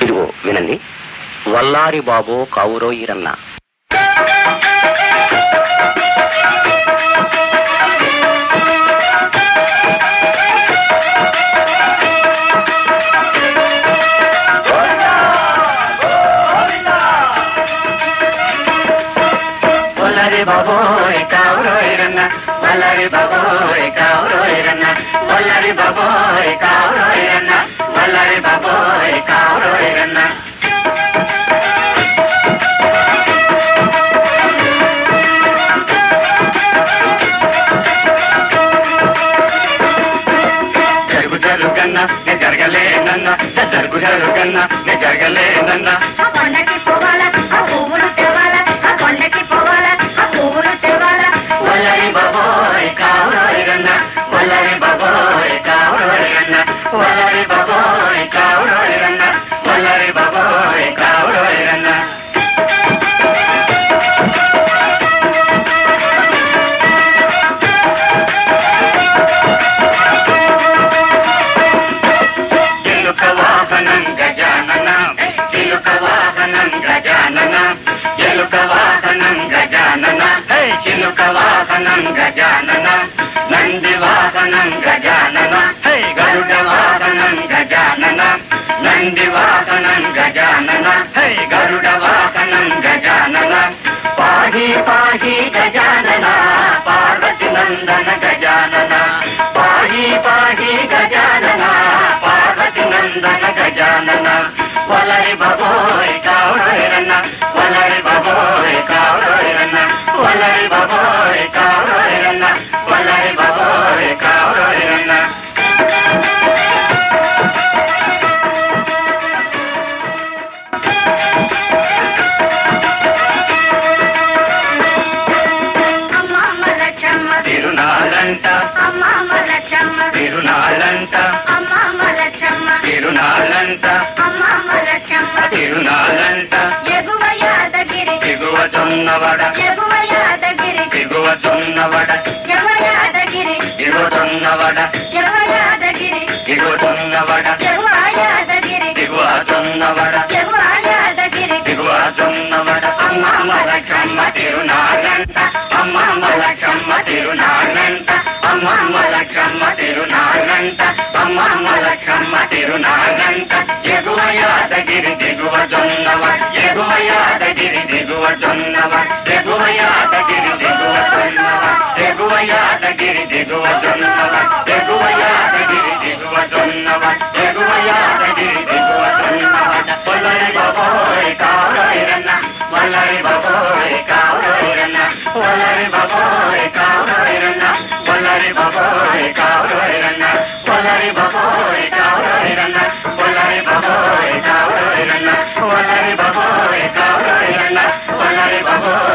ఇదిగో వినండి. వల్లారి బాబో కావురో ఈరన్న. వల్లారి బాబోయ్ కావురో ఈరన్న, వల్లారి బాబోయ్ కావురో ఈరన్న, వల్లారి బాబోయ్ కావురో ఈరన్న, వల్లారి బాబోయ్ కావురో ఈరన్న. జరుగు జరుగన్న నే జరగలేనన్న, జరుగు జరుగన్న నే జరగలేనన్న. కొండకి పోవాలా ఆ పువ్వులు తేవాలా, ఆ కొండకి పోవాలా ఆ పువ్వులు తేవాలా. వల్లారి బాబోయ్ కావురో ఈరన్న, వల్లారి బాబోయ్ కావురో ఈరన్న, వల్లారి బాబోయ్ కావురో ఈరన్న, వల్లారి బాబోయ్ కావురో ఈరన్న. ఎలుక వాహనం గజానన, చిలుక వాహనం గజానన, ఎలుక వాహనం గజానన, చిలుక వాహనం గజానన, నంది వాహనం గజానన, గరుడ వాహనం గజానన, నంది వాహనం గజానన, గరుడ వాహనం గజానన. పాహి పాహి గజానన, పార్వతి నందన గజానన, పాహి పాహి గజానన, పార్వతి నందన గజానన. వల్లారి బాబోయ్ కావురో ఈరన్న, వల్లారి బాబోయ్ కావురో ఈరన్న, వల్లారి బాబోయ్ కావురో ఈరన్న, వల్లారి బాబోయ్ కావురో ఈరన్న. అమ్మ మలచమ్మ తిరునాళ్ళంట, అమ్మ మలచమ్మ తిరునాళ్ళంట, అమ్మ మలచమ్మ తిరునాళ్ళంట, అమ్మ మలచమ్మ. తిరునాళ్ళంట. ఎగువ యాదగిరి దిగువ జొన్నవడ, ఎగువ యాదగిరి దిగువ జొన్నవడ, ఎగువ యాదగిరి దిగువ జొన్నవడ, ఎగువ యాదగిరి దిగువ జొన్నవడ, ఎగువ యాదగిరి దిగువ జొన్నవడ, ఎగువ యాదగిరి. దిగువ జొన్నవడ. అమ్మ మలచమ్మ తిరునాళ్ళంట, అమ్మ మలచమ్మ తిరునాళ్ళంట, అమ్మ మలచమ్మ తిరునాళ్ళంట, అమ్మ మలచమ్మ తిరునాళ్ళంట. ఎగువ యాదగిరి దిగువ జొన్నవడ, ఎగువ యాదగిరి దిగువ జొన్నవడ, ఎగువ యాదగిరి దిగువ జొన్నవడ, ఎగువ యాదగిరి దిగువ జొన్నవడ, ఎగువ యాదగిరి దిగువ జొన్నవడ, ఎగువ యాదగిరి దిగువ జొన్నవడ. వల్లారి బాబోయ్ కావురో ఈరన్న, వల్లారి బాబోయ్ కావురో ఈరన్న, వల్లారి బాబోయ్ కావురో ఈరన్న, వల్లారి బాబోయ్ కావురో ఈరన్న, వల్లారి బాబోయ్ కావురో ఈరన్న, వల్లారి బాబోయ్ కావురో ఈరన్న, వల్లారి బాబోయ్ కావురో ఈరన్న, వల్లారి బాబోయ్